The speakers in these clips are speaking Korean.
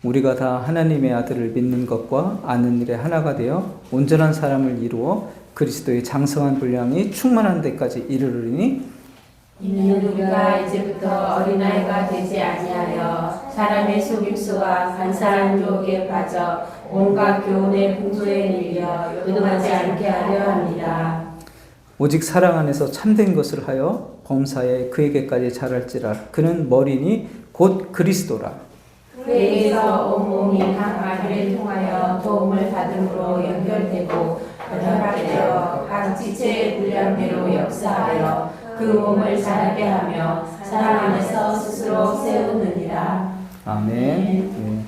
우리가 다 하나님의 아들을 믿는 것과 아는 일에 하나가 되어 온전한 사람을 이루어 그리스도의 장성한 분량이 충만한 데까지 이르르니 이는 우리가 이제부터 어린아이가 되지 아니하여 사람의 속임수와 간사한 유혹에 빠져 온갖 교훈의 풍조에 밀려 요동하지 않게 하려 합니다. 오직 사랑 안에서 참된 것을 하여 범사에 그에게까지 자랄지라. 그는 머리니 곧 그리스도라. 그에게서 온 몸이 각 마디를 통하여 도움을 받음으로 연결되고 결합되어 각 지체의 분량대로 역사하여 그 몸을 자라게 하며 사랑 안에서 스스로 세우느니라. 아멘.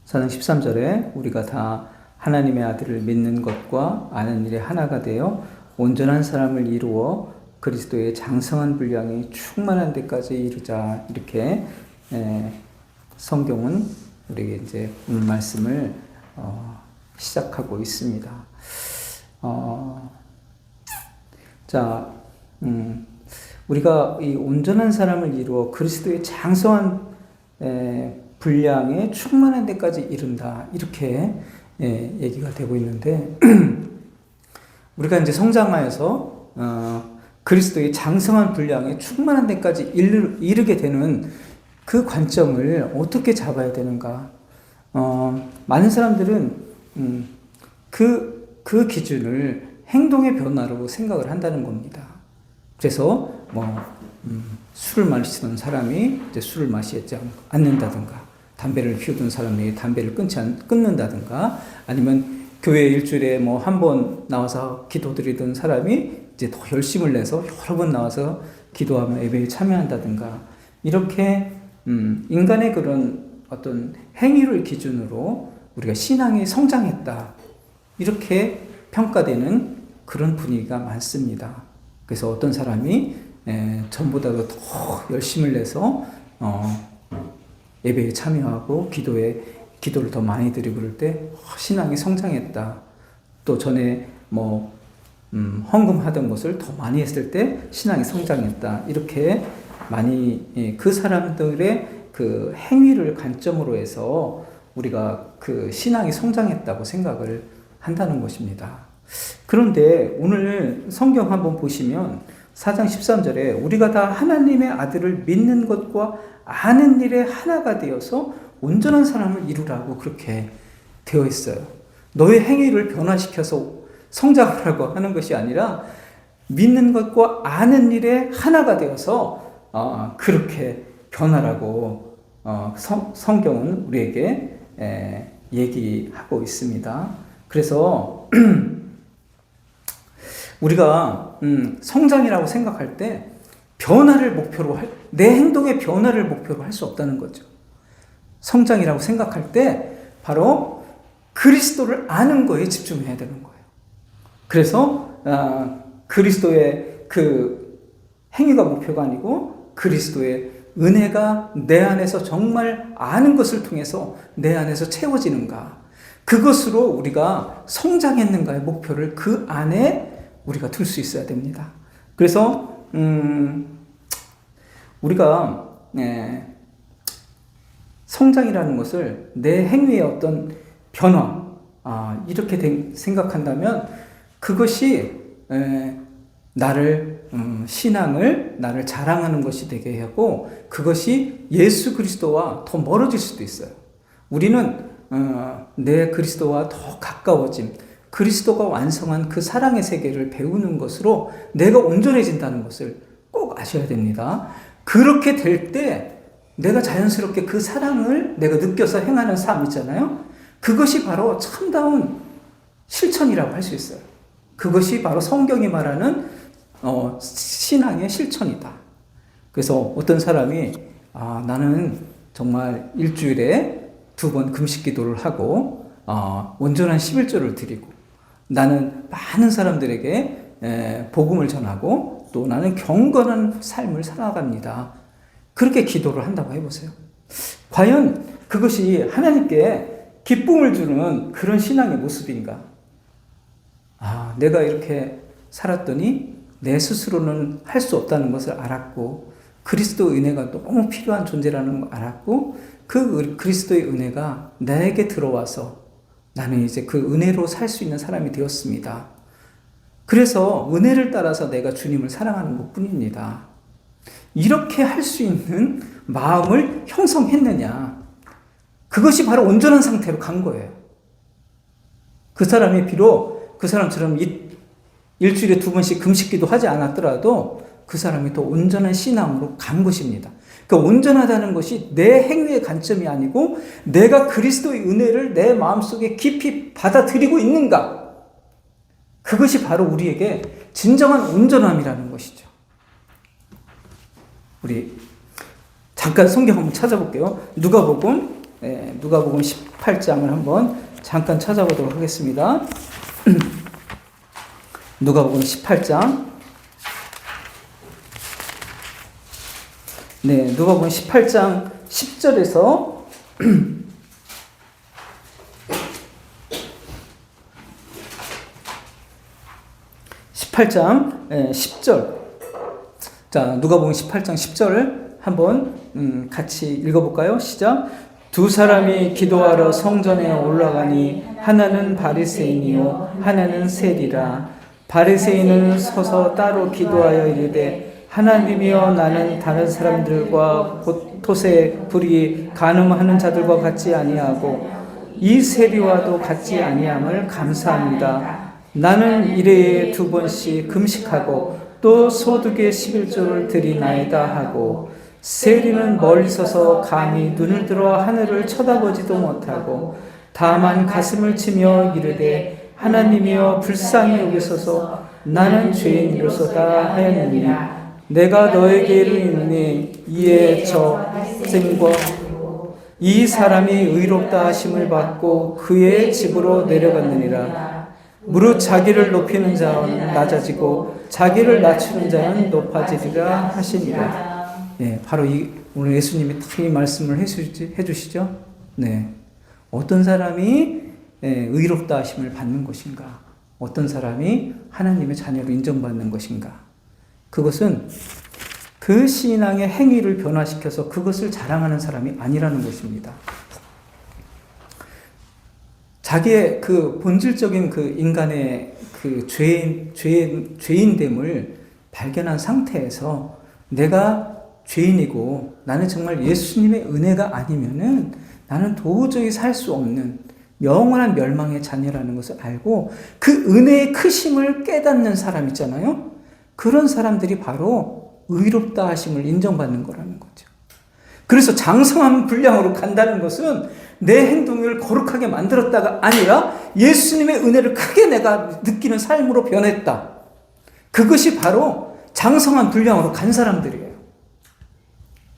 사장 13절에 우리가 다 하나님의 아들을 믿는 것과 아는 일에 하나가 되어 온전한 사람을 이루어 그리스도의 장성한 분량이 충만한 데까지 이르자. 이렇게 성경은 우리에게 이제 오늘 말씀을 시작하고 있습니다. 자, 우리가 이 온전한 사람을 이루어 그리스도의 장성한 분량에 충만한 데까지 이른다. 이렇게 얘기가 되고 있는데 우리가 이제 성장하여서 그리스도의 장성한 분량에 충만한 데까지 이르게 되는 그 관점을 어떻게 잡아야 되는가? 많은 사람들은 그 기준을 행동의 변화로 생각을 한다는 겁니다. 그래서 술을 마시던 사람이 이제 술을 마시지 않는다든가, 담배를 피우던 사람이 담배를 끊는다든가, 아니면 교회 일주일에 한 번 나와서 기도드리던 사람이 이제 더 열심을 내서 여러 번 나와서 기도하며 예배에 참여한다든가, 이렇게 인간의 그런 어떤 행위를 기준으로 우리가 신앙이 성장했다, 이렇게 평가되는 그런 분위기가 많습니다. 그래서 어떤 사람이 전보다도 더 열심을 내서 예배에 참여하고 기도를 더 많이 드리고 그럴 때 신앙이 성장했다. 또 전에 헌금하던 것을 더 많이 했을 때 신앙이 성장했다. 이렇게 많이 그 사람들의 그 행위를 관점으로 해서 우리가 그 신앙이 성장했다고 생각을 한다는 것입니다. 그런데 오늘 성경 한번 보시면 4장 13절에 우리가 다 하나님의 아들을 믿는 것과 아는 일에 하나가 되어서 온전한 사람을 이루라고 그렇게 되어 있어요. 너의 행위를 변화시켜서 성장하라고 하는 것이 아니라 믿는 것과 아는 일에 하나가 되어서 그렇게 변하라고 성경은 우리에게 얘기하고 있습니다. 그래서 우리가 성장이라고 생각할 때 변화를 목표로 내 행동의 변화를 목표로 할 수 없다는 거죠. 성장이라고 생각할 때 바로 그리스도를 아는 거에 집중해야 되는 거예요. 그래서 그리스도의 그 행위가 목표가 아니고 그리스도의 은혜가 내 안에서 정말 아는 것을 통해서 내 안에서 채워지는가, 그것으로 우리가 성장했는가의 목표를 그 안에 우리가 둘 수 있어야 됩니다. 그래서 우리가 성장이라는 것을 내 행위의 어떤 변화, 이렇게 생각한다면 그것이 나를 자랑하는 것이 되게 하고 그것이 예수 그리스도와 더 멀어질 수도 있어요. 우리는 내 그리스도와 더 가까워짐, 그리스도가 완성한 그 사랑의 세계를 배우는 것으로 내가 온전해진다는 것을 꼭 아셔야 됩니다. 그렇게 될 때 내가 자연스럽게 그 사랑을 내가 느껴서 행하는 삶 있잖아요. 그것이 바로 참다운 실천이라고 할 수 있어요. 그것이 바로 성경이 말하는 신앙의 실천이다. 그래서 어떤 사람이 나는 정말 일주일에 2번 금식 기도를 하고 온전한 11조를 드리고 나는 많은 사람들에게 복음을 전하고 또 나는 경건한 삶을 살아갑니다. 그렇게 기도를 한다고 해보세요. 과연 그것이 하나님께 기쁨을 주는 그런 신앙의 모습인가? 내가 이렇게 살았더니 내 스스로는 할 수 없다는 것을 알았고 그리스도의 은혜가 너무 필요한 존재라는 걸 알았고 그 그리스도의 은혜가 나에게 들어와서 나는 이제 그 은혜로 살 수 있는 사람이 되었습니다. 그래서 은혜를 따라서 내가 주님을 사랑하는 것뿐입니다. 이렇게 할 수 있는 마음을 형성했느냐? 그것이 바로 온전한 상태로 간 거예요. 그 사람이 비록 그 사람처럼 일주일에 2번씩 금식기도 하지 않았더라도 그 사람이 더 온전한 신앙으로 간 것입니다. 그러니까 온전하다는 것이 내 행위의 관점이 아니고 내가 그리스도의 은혜를 내 마음속에 깊이 받아들이고 있는가? 그것이 바로 우리에게 진정한 온전함이라는 것이죠. 우리 잠깐 성경 한번 찾아볼게요. 누가복음 18장을 한번 잠깐 찾아보도록 하겠습니다. 누가복음 18장. 네, 누가복음 18장 10절에서 18장 10절. 자, 누가복음 18장 10절을 한번 같이 읽어볼까요? 시작. 두 사람이 기도하러 성전에 올라가니 하나는 바리새인이요 하나는 세리라. 바리새인은 서서 따로 기도하여 이르되 하나님이여 나는 다른 사람들과 폛에 불이 간음하는 자들과 같지 아니하고 이 세리와도 같지 아니함을 감사합니다. 나는 일회에 2번씩 금식하고 또 소득의 11조를 드리나이다 하고 세리는 멀리 서서 감히 눈을 들어 하늘을 쳐다보지도 못하고 다만 가슴을 치며 이르되 하나님이여 불쌍히 여기소서 나는 죄인이로소다 하였느니 내가 너에게 이르노니 이에 저 학생과 이 사람이 의롭다 하심을 받고 그의 집으로 내려갔느니라. 무릇 자기를 높이는 자는 낮아지고 자기를 낮추는 자는 높아지리라 하시니라. 네, 바로 오늘 예수님이 이 말씀을 해주시죠. 네, 어떤 사람이 의롭다 하심을 받는 것인가? 어떤 사람이 하나님의 자녀로 인정받는 것인가? 그것은 그 신앙의 행위를 변화시켜서 그것을 자랑하는 사람이 아니라는 것입니다. 자기의 그 본질적인 그 인간의 그 죄인됨을 발견한 상태에서 내가 죄인이고 나는 정말 예수님의 은혜가 아니면은 나는 도저히 살 수 없는 영원한 멸망의 자녀라는 것을 알고 그 은혜의 크심을 깨닫는 사람 있잖아요. 그런 사람들이 바로 의롭다 하심을 인정받는 거라는 거죠. 그래서 장성한 분량으로 간다는 것은 내 행동을 거룩하게 만들었다가 아니라 예수님의 은혜를 크게 내가 느끼는 삶으로 변했다. 그것이 바로 장성한 분량으로 간 사람들이에요.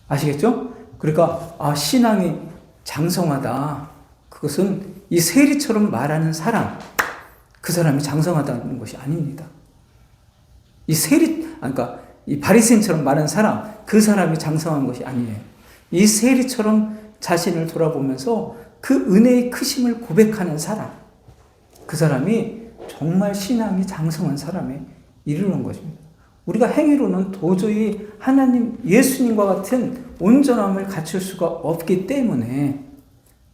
아시겠죠? 그러니까 신앙이 장성하다. 그것은 이 세리처럼 말하는 사람, 그 사람이 장성하다는 것이 아닙니다. 그러니까 이 바리새인처럼 말하는 사람, 그 사람이 장성한 것이 아니에요. 이 세리처럼 자신을 돌아보면서 그 은혜의 크심을 고백하는 사람, 그 사람이 정말 신앙이 장성한 사람에 이르는 것입니다. 우리가 행위로는 도저히 하나님, 예수님과 같은 온전함을 갖출 수가 없기 때문에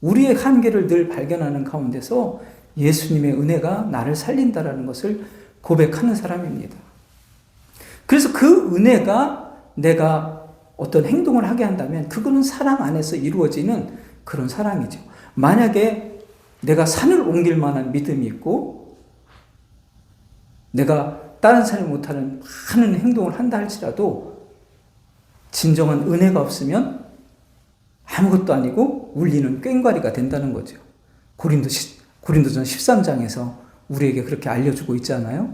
우리의 한계를 늘 발견하는 가운데서 예수님의 은혜가 나를 살린다라는 것을 고백하는 사람입니다. 그래서 그 은혜가 내가 어떤 행동을 하게 한다면 그거는 사랑 안에서 이루어지는 그런 사랑이죠. 만약에 내가 산을 옮길 만한 믿음이 있고 내가 다른 사람이 못하는 많은 행동을 한다 할지라도 진정한 은혜가 없으면 아무것도 아니고 울리는 꽹과리가 된다는 거죠. 고린도전 13장에서 우리에게 그렇게 알려주고 있잖아요.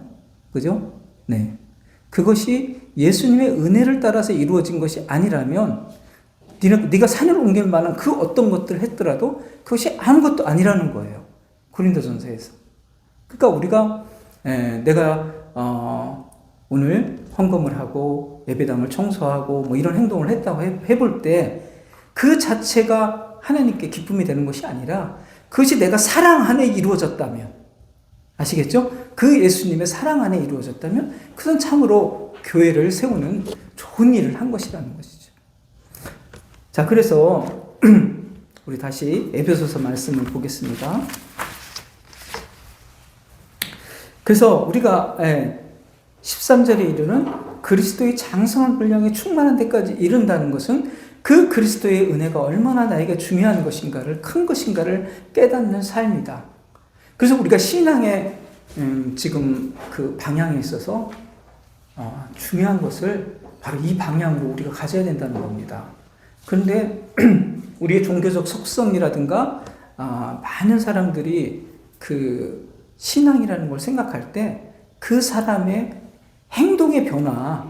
그죠? 네. 그것이 예수님의 은혜를 따라서 이루어진 것이 아니라면 네가 산을 옮길 만한 그 어떤 것들을 했더라도 그것이 아무것도 아니라는 거예요. 고린도전서에서. 그러니까 우리가 내가 오늘 헌금을 하고 예배당을 청소하고 뭐 이런 행동을 했다고 해볼 때 그 자체가 하나님께 기쁨이 되는 것이 아니라 그것이 내가 사랑 안에 이루어졌다면 아시겠죠? 그 예수님의 사랑 안에 이루어졌다면 그건 참으로 교회를 세우는 좋은 일을 한 것이라는 것이죠. 자, 그래서 우리 다시 에베소서 말씀을 보겠습니다. 그래서 우리가 13절에 이르는 그리스도의 장성한 분량에 충만한 데까지 이른다는 것은 그 그리스도의 은혜가 얼마나 나에게 중요한 것인가를, 큰 것인가를 깨닫는 삶이다. 그래서 우리가 신앙의 지금 그 방향에 있어서 중요한 것을 바로 이 방향으로 우리가 가져야 된다는 겁니다. 그런데 우리의 종교적 속성이라든가 많은 사람들이 그 신앙이라는 걸 생각할 때 그 사람의 행동의 변화,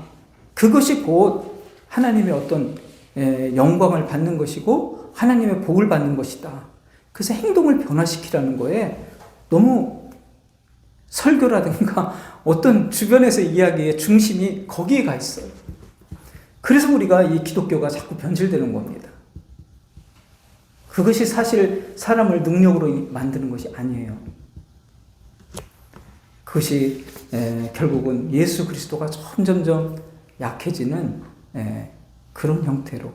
그것이 곧 하나님의 어떤 영광을 받는 것이고 하나님의 복을 받는 것이다. 그래서 행동을 변화시키라는 거에 너무 설교라든가 어떤 주변에서 이야기의 중심이 거기에 가 있어요. 그래서 우리가 이 기독교가 자꾸 변질되는 겁니다. 그것이 사실 사람을 능력으로 만드는 것이 아니에요. 그것이 결국은 예수 그리스도가 점점점 약해지는 그런 형태로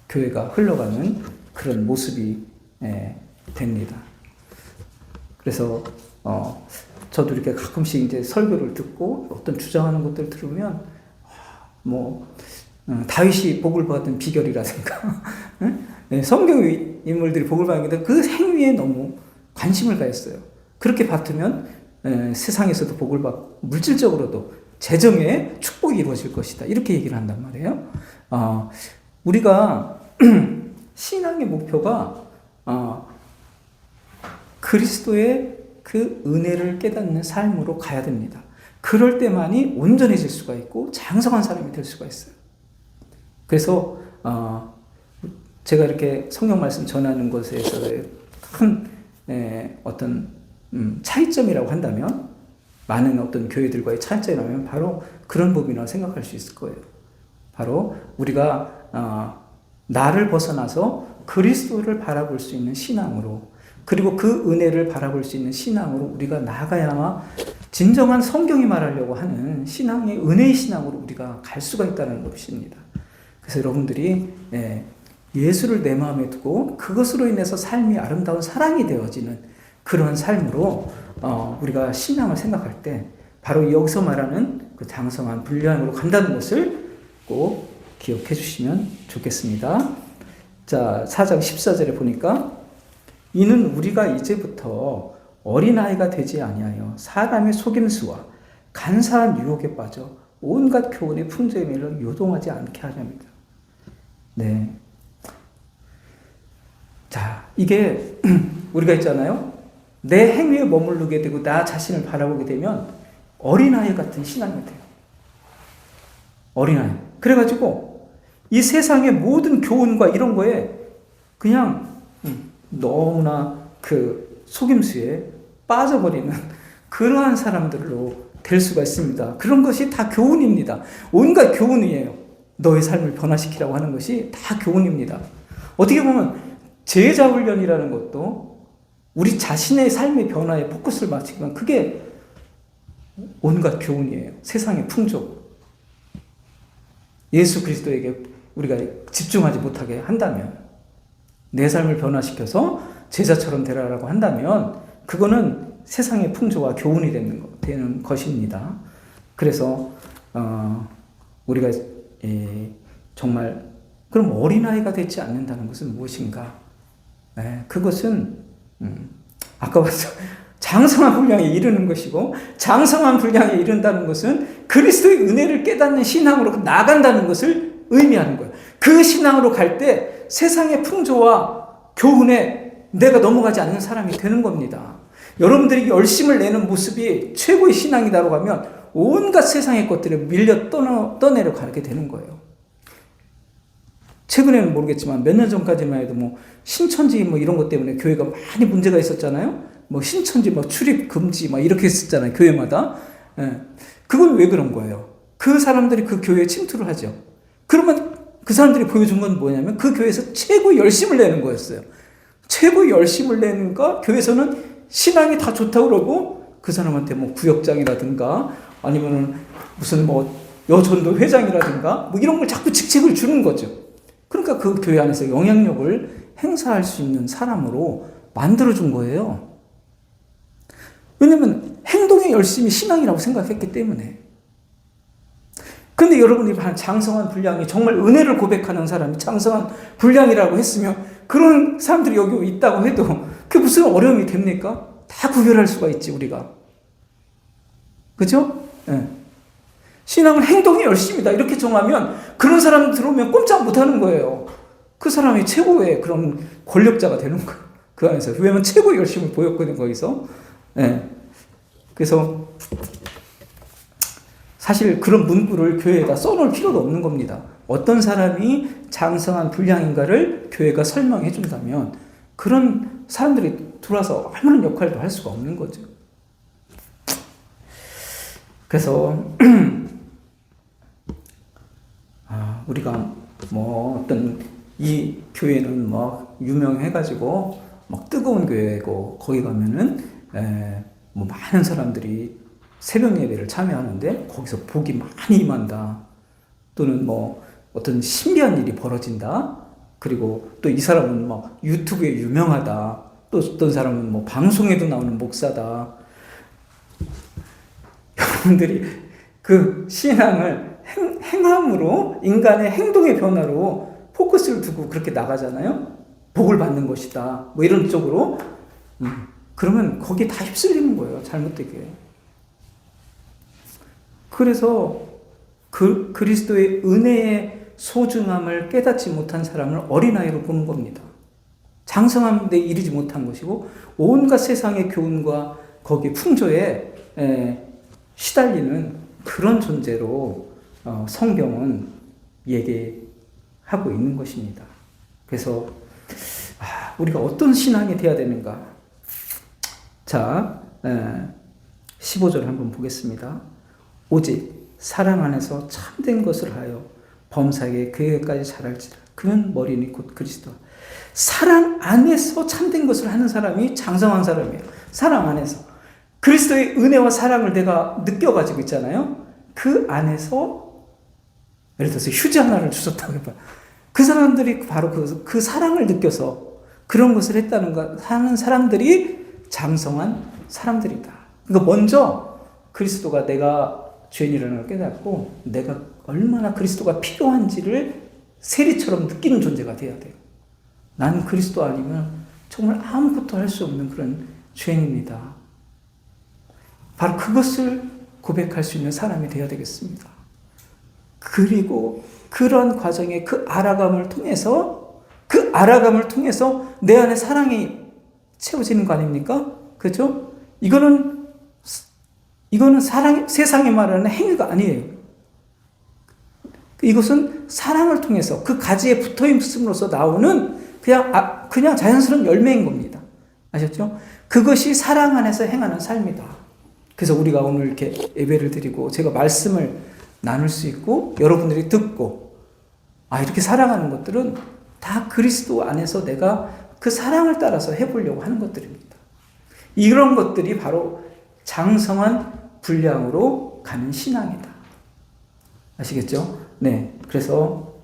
교회가 흘러가는 그런 모습이 됩니다. 그래서 저도 이렇게 가끔씩 이제 설교를 듣고 어떤 주장하는 것들을 들으면 다윗이 복을 받은 비결이라든가 성경 인물들이 복을 받는 그 행위에 너무 관심을 가했어요. 그렇게 받으면 세상에서도 복을 받고 물질적으로도 재정의 축복이 이루어질 것이다. 이렇게 얘기를 한단 말이에요. 우리가 신앙의 목표가 그리스도의 그 은혜를 깨닫는 삶으로 가야 됩니다. 그럴 때만이 온전해질 수가 있고 장성한 사람이 될 수가 있어요. 그래서 제가 이렇게 성경 말씀 전하는 것에 있어서의 큰 어떤 차이점이라고 한다면, 많은 어떤 교회들과의 차이점이라면 바로 그런 부분이라고 생각할 수 있을 거예요. 바로 우리가 나를 벗어나서 그리스도를 바라볼 수 있는 신앙으로, 그리고 그 은혜를 바라볼 수 있는 신앙으로 우리가 나아가야만 진정한 성경이 말하려고 하는 신앙의 은혜의 신앙으로 우리가 갈 수가 있다는 것입니다. 그래서 여러분들이 예수를 내 마음에 두고 그것으로 인해서 삶이 아름다운 사랑이 되어지는 그런 삶으로 우리가 신앙을 생각할 때 바로 여기서 말하는 그 장성한 분량으로 간다는 것을 꼭 기억해 주시면 좋겠습니다. 자, 4장 14절에 보니까 이는 우리가 이제부터 어린아이가 되지 아니하여 사람의 속임수와 간사한 유혹에 빠져 온갖 교훈의 풍조에 밀려 요동하지 않게 하렵니다. 네. 자, 이게 우리가 있잖아요. 내 행위에 머무르게 되고 나 자신을 바라보게 되면 어린아이 같은 신앙이 돼요. 어린아이. 그래가지고 이 세상의 모든 교훈과 이런 거에 그냥 너무나 그 속임수에 빠져버리는 그러한 사람들로 될 수가 있습니다. 그런 것이 다 교훈입니다. 온갖 교훈이에요. 너의 삶을 변화시키라고 하는 것이 다 교훈입니다. 어떻게 보면 제자 훈련이라는 것도 우리 자신의 삶의 변화에 포커스를 맞추면 그게 온갖 교훈이에요. 세상의 풍족. 예수 그리스도에게 우리가 집중하지 못하게 한다면, 내 삶을 변화시켜서 제자처럼 되라라고 한다면 그거는 세상의 풍조와 교훈이 되는 것입니다. 그래서 우리가 정말 그럼 어린아이가 되지 않는다는 것은 무엇인가? 그것은 아까 봤죠. 장성한 분량에 이르는 것이고, 장성한 분량에 이른다는 것은 그리스도의 은혜를 깨닫는 신앙으로 나아간다는 것을 의미하는 거예요. 그 신앙으로 갈 때 세상의 풍조와 교훈에 내가 넘어가지 않는 사람이 되는 겁니다. 여러분들이 열심을 내는 모습이 최고의 신앙이다라고 하면 온갖 세상의 것들에 밀려 떠내려 가게 되는 거예요. 최근에는 모르겠지만 몇 년 전까지만 해도 신천지 이런 것 때문에 교회가 많이 문제가 있었잖아요. 신천지 출입 금지 이렇게 했었잖아요. 교회마다. 그건 왜 그런 거예요? 그 사람들이 그 교회에 침투를 하죠. 그러면 그 사람들이 보여준 건 뭐냐면 그 교회에서 최고 열심을 내는 거였어요. 최고 열심을 내니까 교회에서는 신앙이 다 좋다고 그러고 그 사람한테 뭐 구역장이라든가 아니면은 무슨 뭐 여전도 회장이라든가 뭐 이런 걸 자꾸 직책을 주는 거죠. 그러니까 그 교회 안에서 영향력을 행사할 수 있는 사람으로 만들어준 거예요. 왜냐면 행동의 열심이 신앙이라고 생각했기 때문에. 근데 여러분이 장성한 분량이 정말 은혜를 고백하는 사람이 장성한 분량이라고 했으면 그런 사람들이 여기 있다고 해도 그게 무슨 어려움이 됩니까? 다 구별할 수가 있지 우리가. 그죠? 네. 신앙은 행동의 열심이다 이렇게 정하면 그런 사람 들어오면 꼼짝 못하는 거예요. 그 사람이 최고의 그런 권력자가 되는 거예요. 그 안에서. 왜냐하면 최고의 열심을 보였거든요 거기서. 네. 그래서 사실 그런 문구를 교회에다 써놓을 필요도 없는 겁니다. 어떤 사람이 장성한 분량인가를 교회가 설명해 준다면 그런 사람들이 들어와서 아무런 역할도 할 수가 없는 거죠. 그래서 우리가 뭐 어떤 이 교회는 뭐 유명해가지고 막 뜨거운 교회고 거기 가면은 뭐 많은 사람들이 새벽 예배를 참여하는데 거기서 복이 많이 임한다. 또는 뭐 어떤 신비한 일이 벌어진다. 그리고 또 이 사람은 막 유튜브에 유명하다. 또 어떤 사람은 뭐 방송에도 나오는 목사다. 여러분들이 그 신앙을 행함으로 인간의 행동의 변화로 포커스를 두고 그렇게 나가잖아요. 복을 받는 것이다. 뭐 이런 쪽으로. 그러면 거기에 다 휩쓸리는 거예요. 잘못되게. 그래서 그리스도의 은혜의 소중함을 깨닫지 못한 사람을 어린아이로 보는 겁니다. 장성한 데 이르지 못한 것이고 온갖 세상의 교훈과 거기 풍조에 시달리는 그런 존재로 성경은 얘기하고 있는 것입니다. 그래서 우리가 어떤 신앙이 되어야 되는가? 자, 15절 한번 보겠습니다. 오직 사랑 안에서 참된 것을 하여 범사에게 그에게까지 자랄지라. 그는 머리니 곧 그리스도. 사랑 안에서 참된 것을 하는 사람이 장성한 사람이에요. 사랑 안에서. 그리스도의 은혜와 사랑을 내가 느껴가지고 있잖아요. 그 안에서 예를 들어서 휴지 하나를 주셨다고 해봐요. 그 사람들이 바로 그 사랑을 느껴서 그런 것을 했다는 거 하는 사람들이 장성한 사람들이다. 그러니까 먼저 그리스도가 내가 죄인이라는 걸 깨닫고 내가 얼마나 그리스도가 필요한지를 세리처럼 느끼는 존재가 돼야 돼요. 나는 그리스도 아니면 정말 아무것도 할 수 없는 그런 죄인입니다. 바로 그것을 고백할 수 있는 사람이 되어야 되겠습니다. 그리고 그런 과정의 그 알아감을 통해서 내 안에 사랑이 채워지는 거 아닙니까? 그렇죠? 이거는 세상이 말하는 행위가 아니에요. 이것은 사랑을 통해서 그 가지에 붙어 있음으로써 나오는 그냥 자연스러운 열매인 겁니다. 아셨죠? 그것이 사랑 안에서 행하는 삶이다. 그래서 우리가 오늘 이렇게 예배를 드리고 제가 말씀을 나눌 수 있고 여러분들이 듣고 이렇게 사랑하는 것들은 다 그리스도 안에서 내가 그 사랑을 따라서 해보려고 하는 것들입니다. 이런 것들이 바로 장성한 분량으로 가는 신앙이다. 아시겠죠? 네. 그래서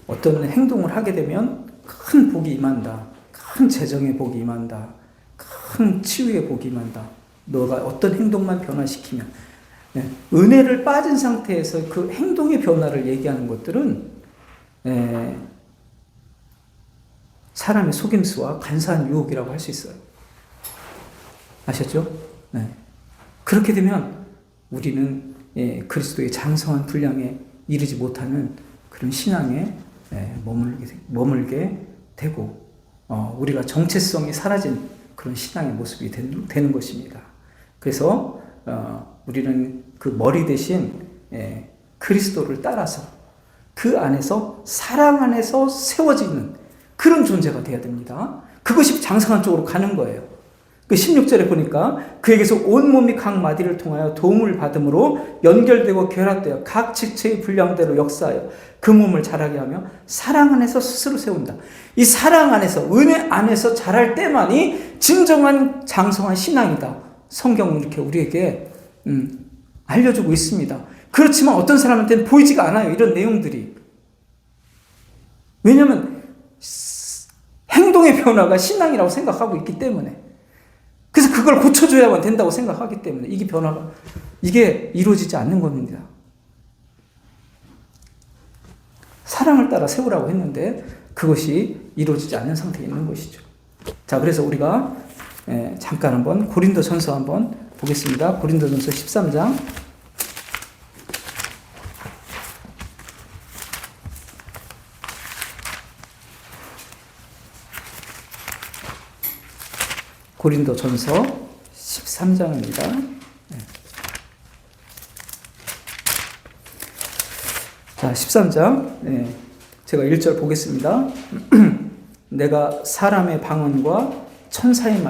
어떤 행동을 하게 되면 큰 복이 임한다. 큰 재정의 복이 임한다. 큰 치유의 복이 임한다. 너가 어떤 행동만 변화시키면 은혜를 빠진 상태에서 그 행동의 변화를 얘기하는 것들은 사람의 속임수와 간사한 유혹이라고 할 수 있어요. 아셨죠? 네. 그렇게 되면 우리는 그리스도의 장성한 분량에 이르지 못하는 그런 신앙에 머물게 되고 우리가 정체성이 사라진 그런 신앙의 모습이 되는 것입니다. 그래서 우리는 그 머리 대신 그리스도를 따라서 그 안에서 사랑 안에서 세워지는 그런 존재가 되어야 됩니다. 그것이 장성한 쪽으로 가는 거예요. 그 16절에 보니까 그에게서 온몸이 각 마디를 통하여 도움을 받음으로 연결되고 결합되어 각 지체의 분량대로 역사하여 그 몸을 자라게 하며 사랑 안에서 스스로 세운다. 이 사랑 안에서, 은혜 안에서 자랄 때만이 진정한 장성한 신앙이다. 성경은 이렇게 우리에게 알려주고 있습니다. 그렇지만 어떤 사람한테는 보이지가 않아요. 이런 내용들이. 왜냐하면 행동의 변화가 신앙이라고 생각하고 있기 때문에. 그래서 그걸 고쳐줘야만 된다고 생각하기 때문에 이게 변화가, 이게 이루어지지 않는 겁니다. 사랑을 따라 세우라고 했는데 그것이 이루어지지 않는 상태에 있는 것이죠. 자, 그래서 우리가 잠깐 한번 고린도전서 한번 보겠습니다. 고린도전서 13장. 고린도전서 13장입니다. 자, 13장. 제가 1절 보겠습니다. 내가 사람의 방언과 천사의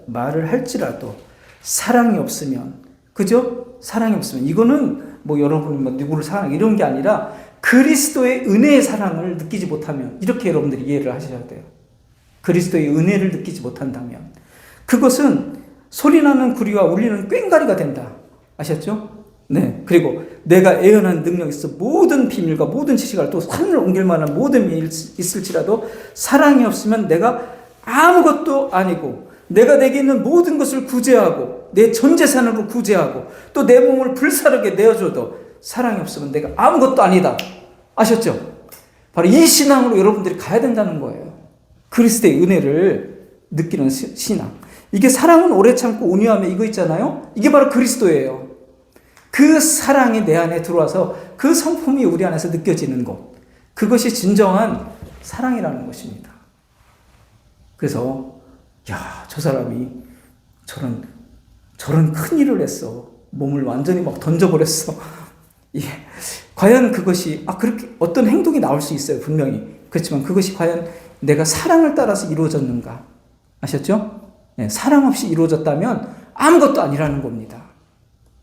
말을 할지라도 사랑이 없으면, 그죠? 사랑이 없으면, 이거는 뭐 여러분이 뭐 누구를 사랑 이런 게 아니라 그리스도의 은혜의 사랑을 느끼지 못하면, 이렇게 여러분들이 이해를 하셔야 돼요. 그리스도의 은혜를 느끼지 못한다면 그것은 소리나는 구리와 울리는 꽹과리가 된다. 아셨죠? 네. 그리고 내가 예언한 능력이 있어 모든 비밀과 모든 지식을 또 산을 옮길 만한 모든 일이 있을지라도 사랑이 없으면 내가 아무것도 아니고, 내가 내게 있는 모든 것을 구제하고 내 전 재산으로 구제하고 또 내 몸을 불사르게 내어줘도 사랑이 없으면 내가 아무것도 아니다. 아셨죠? 바로 이 신앙으로 여러분들이 가야 된다는 거예요. 그리스도의 은혜를 느끼는 신앙. 이게 사랑은 오래 참고 온유하며 이거 있잖아요. 이게 바로 그리스도예요. 그 사랑이 내 안에 들어와서 그 성품이 우리 안에서 느껴지는 것. 그것이 진정한 사랑이라는 것입니다. 그래서 저 사람이 저런 큰 일을 했어. 몸을 완전히 막 던져버렸어. 예. 과연 그것이 그렇게 어떤 행동이 나올 수 있어요. 분명히. 그렇지만 그것이 과연 내가 사랑을 따라서 이루어졌는가? 아셨죠? 네, 사랑 없이 이루어졌다면 아무것도 아니라는 겁니다.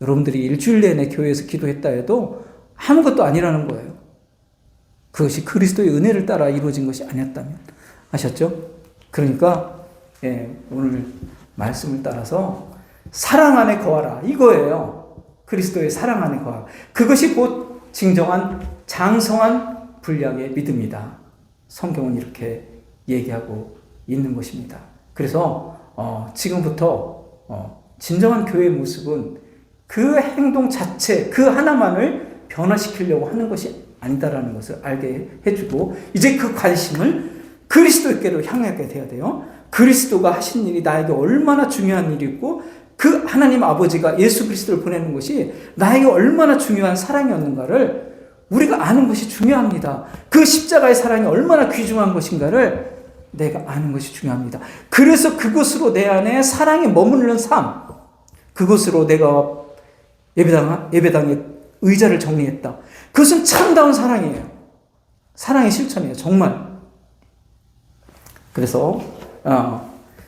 여러분들이 일주일 내내 교회에서 기도했다 해도 아무것도 아니라는 거예요. 그것이 그리스도의 은혜를 따라 이루어진 것이 아니었다면. 아셨죠? 그러니까 오늘 말씀을 따라서 사랑 안에 거하라. 이거예요. 그리스도의 사랑 안에 거하라. 그것이 곧 진정한 장성한 분량의 믿음이다. 성경은 이렇게 얘기하고 있는 것입니다. 그래서 지금부터 진정한 교회의 모습은 그 행동 자체, 그 하나만을 변화시키려고 하는 것이 아니다라는 것을 알게 해주고, 이제 그 관심을 그리스도께로 향하게 돼야 돼요. 그리스도가 하신 일이 나에게 얼마나 중요한 일이고, 그 하나님 아버지가 예수 그리스도를 보내는 것이 나에게 얼마나 중요한 사랑이었는가를 우리가 아는 것이 중요합니다. 그 십자가의 사랑이 얼마나 귀중한 것인가를 내가 아는 것이 중요합니다. 그래서 그것으로 내 안에 사랑이 머무르는 삶, 그것으로 내가 예배당에 의자를 정리했다. 그것은 참다운 사랑이에요. 사랑의 실천이에요. 정말. 그래서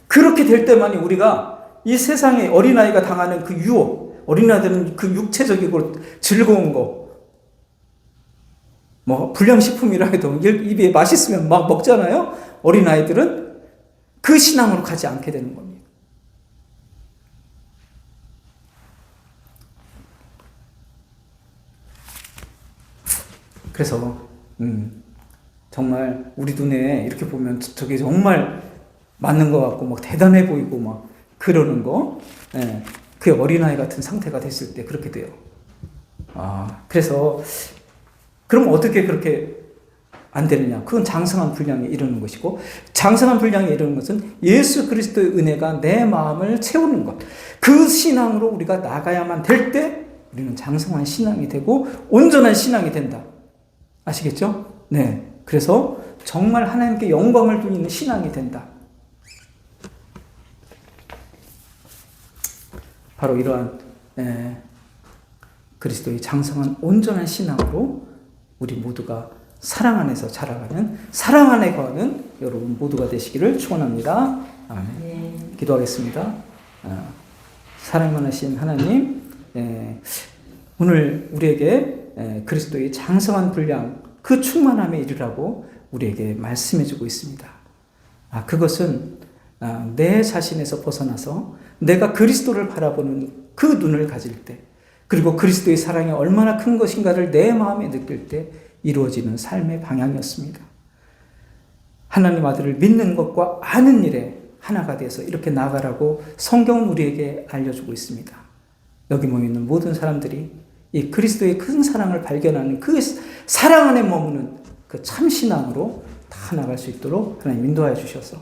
그렇게 될 때만이 우리가 이 세상에 어린아이가 당하는 그 유혹, 어린아이들은 그 육체적이고 즐거운 거, 뭐 불량식품이라 해도 입에 맛있으면 막 먹잖아요. 어린아이들은 그 신앙으로 가지 않게 되는 겁니다. 그래서 정말 우리 눈에 이렇게 보면 저게 정말 맞는 것 같고 막 대단해 보이고 막 그러는 거, 그 어린아이 같은 상태가 됐을 때 그렇게 돼요. 그래서 그럼 어떻게 그렇게 안 되느냐? 그건 장성한 분량에 이르는 것이고, 장성한 분량에 이르는 것은 예수 그리스도의 은혜가 내 마음을 채우는 것. 그 신앙으로 우리가 나가야만 될 때 우리는 장성한 신앙이 되고 온전한 신앙이 된다. 아시겠죠? 네. 그래서 정말 하나님께 영광을 돌리는 신앙이 된다. 바로 이러한 그리스도의 장성한 온전한 신앙으로 우리 모두가 사랑 안에서 자라가는, 사랑 안에 거하는 여러분 모두가 되시기를 축원합니다. 아멘. 기도하겠습니다. 사랑 많으신 하나님, 오늘 우리에게 그리스도의 장성한 분량, 그 충만함에 이르라고 우리에게 말씀해주고 있습니다. 그것은 내 자신에서 벗어나서 내가 그리스도를 바라보는 그 눈을 가질 때, 그리고 그리스도의 사랑이 얼마나 큰 것인가를 내 마음에 느낄 때 이루어지는 삶의 방향이었습니다. 하나님 아들을 믿는 것과 아는 일에 하나가 돼서 이렇게 나아가라고 성경은 우리에게 알려주고 있습니다. 여기 모여있는 모든 사람들이 이 그리스도의 큰 사랑을 발견하는 그 사랑 안에 머무는 그 참신앙으로 다 나갈 수 있도록 하나님 인도하여 주셔서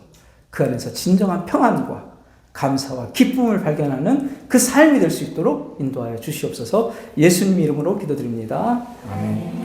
그 안에서 진정한 평안과 감사와 기쁨을 발견하는 그 삶이 될 수 있도록 인도하여 주시옵소서. 예수님 이름으로 기도드립니다. 아멘.